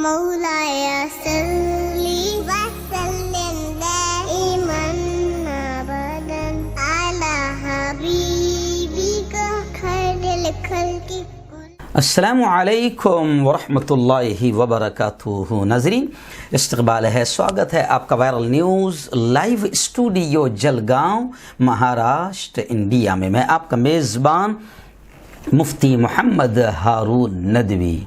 مولایا صلی وسلم دائما ابدا علی حبیبک خیر الخلق۔ السلام علیکم ورحمۃ اللہ وبرکاتہ۔ ناظرین، استقبال ہے، سواگت ہے آپ کا viral news live studio Jalgaon, Maharashtra, India میں۔ میں آپ کا میزبان مفتی محمد ہارون ندوی۔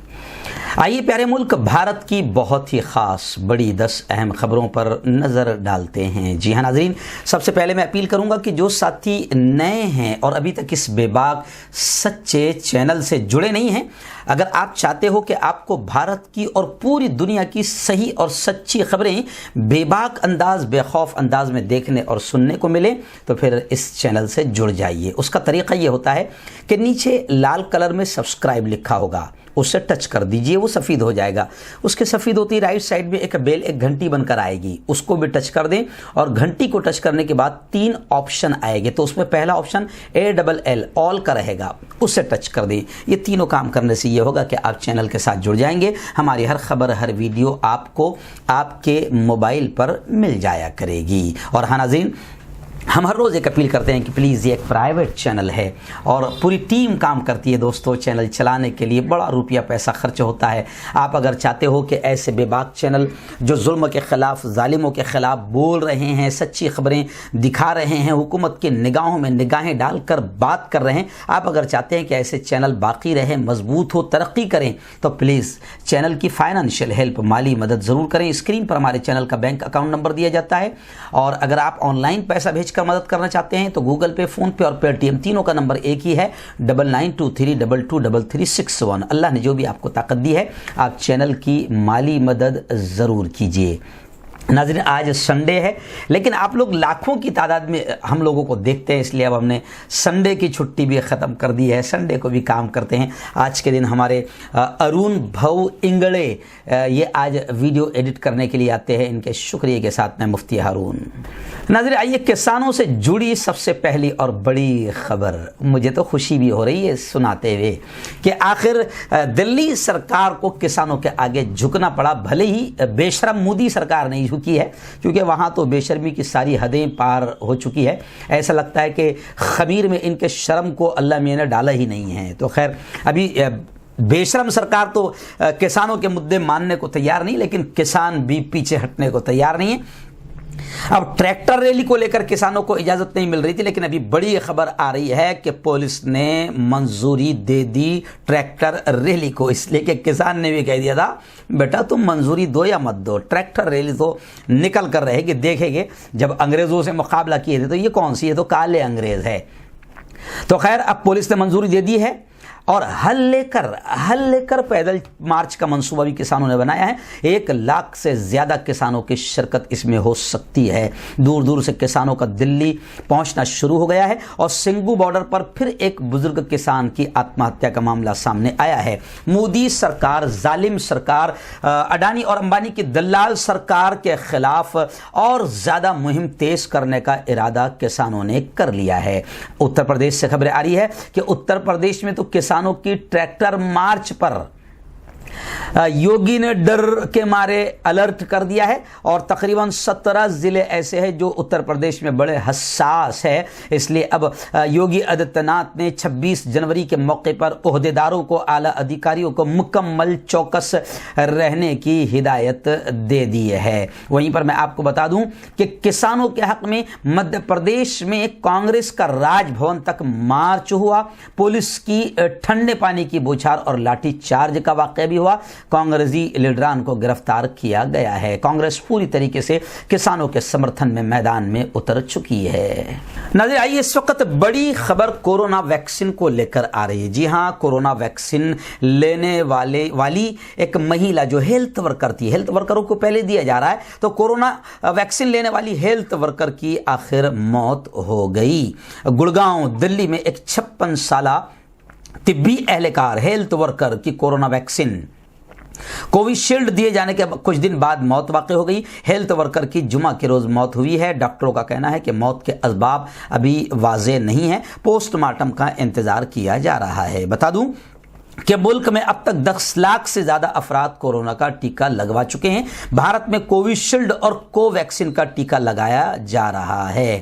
آئیے پیارے ملک بھارت کی بہت ہی خاص بڑی 10 اہم خبروں پر نظر ڈالتے ہیں۔ جی ہاں ناظرین، سب سے پہلے میں اپیل کروں گا کہ جو ساتھی نئے ہیں اور ابھی تک اس بے باک سچے چینل سے جڑے نہیں ہیں، اگر آپ چاہتے ہو کہ آپ کو بھارت کی اور پوری دنیا کی صحیح اور سچی خبریں بے باک انداز، بے خوف انداز میں دیکھنے اور سننے کو ملے تو پھر اس چینل سے جڑ جائیے۔ اس کا طریقہ یہ ہوتا ہے کہ نیچے لال کلر میں سبسکرائب لکھا ہوگا، اسے ٹچ کر دیجئے، وہ سفید ہو جائے گا۔ اس کے سفید ہوتی رائٹ سائڈ میں ایک بیل، ایک گھنٹی بن کر آئے گی، اس کو بھی ٹچ کر دیں، اور گھنٹی کو ٹچ کرنے کے بعد 3 آپشن آئے گے۔ تو اس میں پہلا آپشن ALL آل کا رہے گا، اسے ٹچ کر دیں۔ یہ تینوں کام کرنے سے یہ ہوگا کہ آپ چینل کے ساتھ جڑ جائیں گے، ہماری ہر خبر، ہر ویڈیو آپ کو آپ کے موبائل پر مل جایا کرے گی۔ اور ہاں ناظرین، ہم ہر روز ایک اپیل کرتے ہیں کہ پلیز یہ ایک پرائیویٹ چینل ہے اور پوری ٹیم کام کرتی ہے دوستو۔ چینل چلانے کے لیے بڑا روپیہ پیسہ خرچ ہوتا ہے۔ آپ اگر چاہتے ہو کہ ایسے بے باک چینل جو ظلم کے خلاف، ظالموں کے خلاف بول رہے ہیں، سچی خبریں دکھا رہے ہیں، حکومت کی نگاہوں میں نگاہیں ڈال کر بات کر رہے ہیں، آپ اگر چاہتے ہیں کہ ایسے چینل باقی رہے، مضبوط ہو، ترقی کریں، تو پلیز چینل کی فائنانشیل ہیلپ، مالی مدد ضرور کریں۔ اسکرین پر ہمارے چینل کا بینک اکاؤنٹ نمبر دیا جاتا ہے، اور اگر آپ آن لائن پیسہ بھیج کر مدد کرنا چاہتے ہیں تو گوگل پے، فون پے اور پے ٹی ایم تینوں کا نمبر ایک ہی ہے، 9923223361۔ اللہ نے جو بھی آپ کو طاقت دی ہے، آپ چینل کی مالی مدد ضرور کیجیے۔ ناظرین، آج سنڈے ہے، لیکن آپ لوگ لاکھوں کی تعداد میں ہم لوگوں کو دیکھتے ہیں، اس لیے اب ہم نے سنڈے کی چھٹی بھی ختم کر دی ہے، سنڈے کو بھی کام کرتے ہیں۔ آج کے دن ہمارے ارون بھاؤ انگڑے یہ آج ویڈیو ایڈٹ کرنے کے لیے آتے ہیں، ان کے شکریہ کے ساتھ میں مفتی ہارون۔ ناظرین، آئیے کسانوں سے جڑی سب سے پہلی اور بڑی خبر، مجھے تو خوشی بھی ہو رہی ہے سناتے ہوئے کہ آخر دلی سرکار کو کسانوں کے آگے جھکنا پڑا، بھلے ہی بے شرم مودی سرکار نہیں کی ہے، کیونکہ وہاں تو بے شرمی کی ساری حدیں پار ہو چکی ہے۔ ایسا لگتا ہے کہ خمیر میں ان کے شرم کو اللہ میاں نے ڈالا ہی نہیں ہے۔ تو خیر، ابھی بے شرم سرکار تو کسانوں کے مدعے ماننے کو تیار نہیں، لیکن کسان بھی پیچھے ہٹنے کو تیار نہیں ہے۔ اب ٹریکٹر ریلی کو لے کر کسانوں کو اجازت نہیں مل رہی تھی، لیکن ابھی بڑی خبر آ رہی ہے کہ پولیس نے منظوری دے دی ٹریکٹر ریلی کو، اس لیے کہ کسان نے بھی کہہ دیا تھا بیٹا تم منظوری دو یا مت دو، ٹریکٹر ریلی تو نکل کر رہے گی، دیکھیں گے۔ جب انگریزوں سے مقابلہ کیے تھے تو یہ کون سی ہے، تو کالے انگریز ہے۔ تو خیر، اب پولیس نے منظوری دے دی ہے، اور حل لے کر پیدل مارچ کا منصوبہ بھی کسانوں نے بنایا ہے۔ 1 لاکھ سے زیادہ کسانوں کی شرکت اس میں ہو سکتی ہے۔ دور دور سے کسانوں کا دلی پہنچنا شروع ہو گیا ہے، اور سنگھو بارڈر پر پھر ایک بزرگ کسان کی آتم ہتیا کا معاملہ سامنے آیا ہے۔ مودی سرکار، ظالم سرکار، اڈانی اور امبانی کی دلال سرکار کے خلاف اور زیادہ مہم تیز کرنے کا ارادہ کسانوں نے کر لیا ہے۔ اتر پردیش سے خبریں آ رہی ہے کہ اتر پردیش میں تو کسانوں کی ٹریکٹر مارچ پر یوگی نے ڈر کے مارے الرٹ کر دیا ہے، اور تقریباً 17 ضلع ایسے ہیں جو اتر پردیش میں بڑے حساس ہے۔ اس لیے اب یوگی آدتیہ ناتھ نے 26 جنوری کے موقع پر عہدیداروں کو، اعلیٰ ادھیکاریوں کو مکمل چوکس رہنے کی ہدایت دے دی ہے۔ وہیں پر میں آپ کو بتا دوں کہ کسانوں کے حق میں مدھیہ پردیش میں کانگریس کا راج بھون تک مارچ ہوا، پولیس کی ٹھنڈے پانی کی بوچھار اور لاٹھی چارج کا واقعہ بھی ہوا، کانگریسی لیڈران کو گرفتار کیا گیا ہے۔ کانگریس پوری طریقے سے کسانوں کے سمرتھن میں میدان میں اتر چکی ہے۔ ناظرین، آئیے اس وقت بڑی خبر کورونا ویکسین کو لے کر آ رہی ہے۔ جی ہاں، کورونا ویکسین لینے والی ایک مہیلا جو ہیلتھ ورکر تھی، ہیلتھ ورکروں کو پہلے دیا جا رہا ہے، تو کورونا ویکسین لینے والی ہیلتھ ورکر کی آخر موت ہو گئی۔ گڑگاؤں دلی میں ایک 56 سالہ طبی اہلکار، ہیلتھ ورکر کی کورونا ویکسین کووی شیلڈ دیے جانے کے کچھ دن بعد موت واقع ہو گئی۔ ہیلتھ ورکر کی جمعہ کے روز موت ہوئی ہے۔ ڈاکٹروں کا کہنا ہے کہ موت کے اسباب ابھی واضح نہیں ہیں، پوسٹ مارٹم کا انتظار کیا جا رہا ہے۔ بتا دوں کہ ملک میں اب تک 10 لاکھ سے زیادہ افراد کورونا کا ٹیکہ لگوا چکے ہیں۔ بھارت میں کوویشیلڈ اور کو ویکسین کا ٹیکہ لگایا جا رہا ہے۔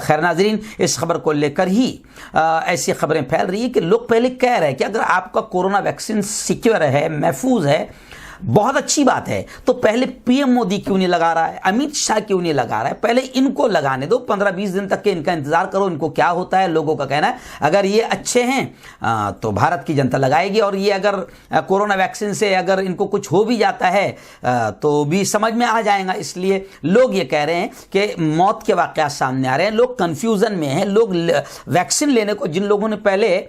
خیر ناظرین، اس خبر کو لے کر ہی ایسی خبریں پھیل رہی ہیں کہ لوگ پہلے کہہ رہے ہیں کہ اگر آپ کا کورونا ویکسین سیکیور ہے، محفوظ ہے، بہت اچھی بات ہے، تو پہلے پی ایم مودی کیوں نہیں لگا رہا ہے، امت شاہ کیوں نہیں لگا رہا ہے؟ پہلے ان کو لگانے دو، 15-20 دن تک کہ ان کا انتظار کرو، ان کو کیا ہوتا ہے۔ لوگوں کا کہنا ہے اگر یہ اچھے ہیں تو بھارت کی جنتا لگائے گی، اور یہ اگر کورونا ویکسین سے اگر ان کو کچھ ہو بھی جاتا ہے تو بھی سمجھ میں آ جائے گا۔ اس لیے لوگ یہ کہہ رہے ہیں کہ موت کے واقعات سامنے آ رہے ہیں، لوگ کنفیوژن میں ہیں۔ لوگ ویکسین لینے کو، جن لوگوں نے پہلے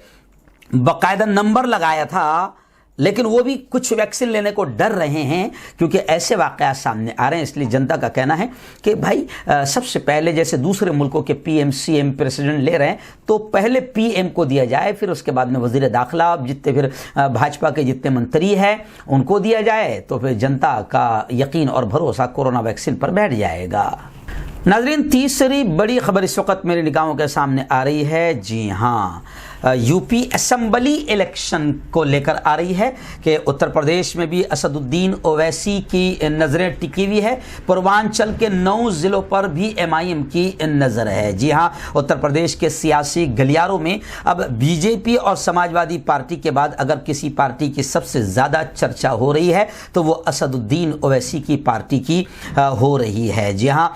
باقاعدہ نمبر لگایا تھا، لیکن وہ بھی کچھ ویکسین لینے کو ڈر رہے ہیں کیونکہ ایسے واقعات سامنے آ رہے ہیں۔ اس لیے جنتا کا کہنا ہے کہ بھائی سب سے پہلے جیسے دوسرے ملکوں کے P M C M president لے رہے ہیں تو پہلے پی ایم کو دیا جائے، پھر اس کے بعد میں وزیر داخلہ، جتنے پھر بھاجپا کے جتنے منتری ہیں ان کو دیا جائے، تو پھر جنتا کا یقین اور بھروسہ کورونا ویکسین پر بیٹھ جائے گا۔ ناظرین، تیسری بڑی خبر اس وقت میری نگاہوں کے سامنے آ رہی ہے۔ جی ہاں، یو پی اسمبلی الیکشن کو لے کر آ رہی ہے کہ اتر پردیش میں بھی اسد الدین اویسی کی نظریں ٹکی ہوئی ہے، پوروانچل کے 9 ضلعوں پر بھی ایم آئی ایم کی نظر ہے۔ جی ہاں، اتر پردیش کے سیاسی گلیاروں میں اب بی جے پی اور سماجوادی پارٹی کے بعد اگر کسی پارٹی کی سب سے زیادہ چرچا ہو رہی ہے تو وہ اسد الدین اویسی کی پارٹی کی ہو رہی ہے۔ جی ہاں،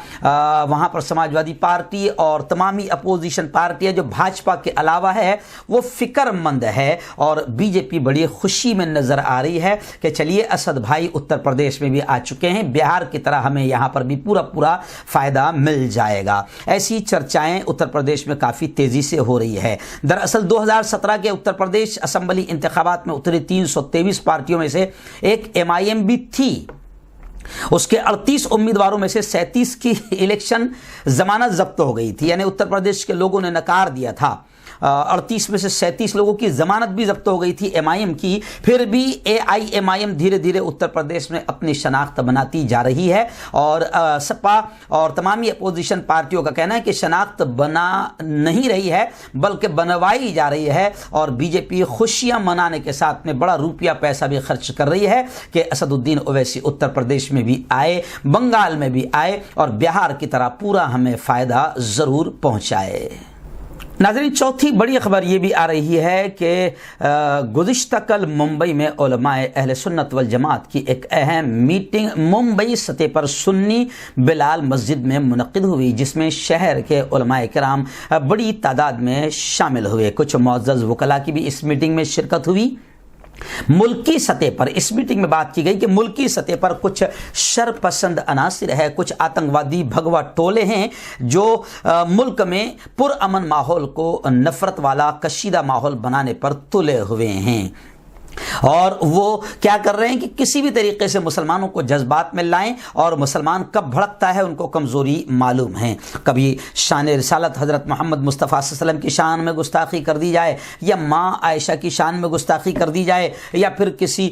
وہاں پر سماجوادی پارٹی اور تمامی اپوزیشن پارٹیاں جو بھاجپا کے علاوہ ہے وہ فکر مند ہے، اور بی جے پی بڑی خوشی میں نظر آ رہی ہے کہ چلیے اسد بھائی اتر پردیش میں بھی آ چکے ہیں، بہار کی طرح ہمیں یہاں پر بھی پورا فائدہ مل جائے گا۔ ایسی چرچائیں اتر پردیش میں کافی تیزی سے ہو رہی ہے۔ دراصل 2017 کے اتر پردیش اسمبلی انتخابات میں اتری 323 پارٹیوں میں سے ایک ایم آئی ایم بھی تھی۔ اس کے 38 امیدواروں میں سے 37 کی الیکشن ضمانت ضبط ہو گئی تھی، یعنی اتر پردیش کے لوگوں نے نکار دیا تھا۔ 38 میں سے 37 لوگوں کی ضمانت بھی ضبط ہو گئی تھی ایم آئی ایم کی، پھر بھی اے آئی ایم آئی ایم دھیرے دھیرے اتر پردیش میں اپنی شناخت بناتی جا رہی ہے، اور سپا اور تمامی اپوزیشن پارٹیوں کا کہنا ہے کہ شناخت بنا نہیں رہی ہے بلکہ بنوائی جا رہی ہے، اور بی جے پی خوشیاں منانے کے ساتھ میں بڑا روپیہ پیسہ بھی خرچ کر رہی ہے کہ اسد الدین اویسی اتر پردیش میں بھی آئے، بنگال میں بھی آئے، اور بہار کی طرح پورا ہمیں فائدہ ضرور پہنچائے۔ ناظرین، چوتھی بڑی خبر یہ بھی آ رہی ہے کہ گزشتہ کل ممبئی میں علماء اہل سنت والجماعت کی ایک اہم میٹنگ ممبئی سطح پر سنی بلال مسجد میں منعقد ہوئی، جس میں شہر کے علماء کرام بڑی تعداد میں شامل ہوئے۔ کچھ معزز وکلاء کی بھی اس میٹنگ میں شرکت ہوئی۔ ملکی سطح پر اس میٹنگ میں بات کی گئی کہ ملکی سطح پر کچھ شر پسند عناصر ہے، کچھ آتنکوادی بھگوا ٹولے ہیں جو ملک میں پرامن ماحول کو نفرت والا کشیدہ ماحول بنانے پر تلے ہوئے ہیں، اور وہ کیا کر رہے ہیں کہ کسی بھی طریقے سے مسلمانوں کو جذبات میں لائیں، اور مسلمان کب بھڑکتا ہے ان کو کمزوری معلوم ہے۔ کبھی شان رسالت حضرت محمد مصطفیٰ صلی اللہ علیہ وسلم کی شان میں گستاخی کر دی جائے، یا ماں عائشہ کی شان میں گستاخی کر دی جائے، یا پھر کسی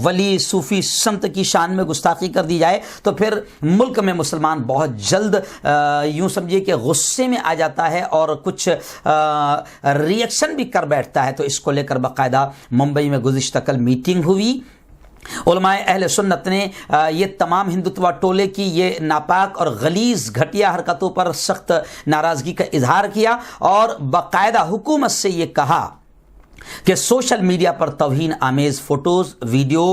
ولی صوفی سنت کی شان میں گستاخی کر دی جائے، تو پھر ملک میں مسلمان بہت جلد یوں سمجھیے کہ غصے میں آ جاتا ہے اور کچھ ری ایکشن بھی کر بیٹھتا ہے۔ تو اس کو لے کر باقاعدہ ممبئی میں گزشتہ کل میٹنگ ہوئی۔ علماء اہل سنت نے یہ تمام ہندوتوا ٹولے کی یہ ناپاک اور غلیظ گھٹیا حرکتوں پر سخت ناراضگی کا اظہار کیا، اور باقاعدہ حکومت سے یہ کہا کہ سوشل میڈیا پر توہین آمیز فوٹوز ویڈیو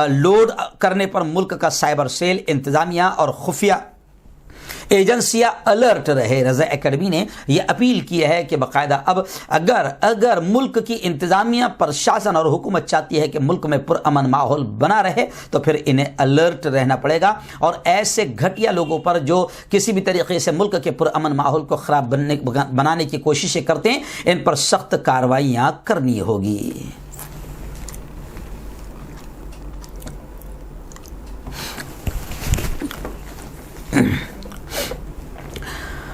لوڈ کرنے پر ملک کا سائبر سیل، انتظامیہ اور خفیہ ایجنسیاں الرٹ رہے۔ رضا اکیڈمی نے یہ اپیل کی ہے کہ باقاعدہ اب اگر ملک کی انتظامیہ، پرشاسن اور حکومت چاہتی ہے کہ ملک میں پرامن ماحول بنا رہے تو پھر انہیں الرٹ رہنا پڑے گا، اور ایسے گھٹیا لوگوں پر جو کسی بھی طریقے سے ملک کے پرامن ماحول کو خراب بنانے کی کوششیں کرتے ہیں، ان پر سخت کارروائیاں کرنی ہوگی۔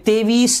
23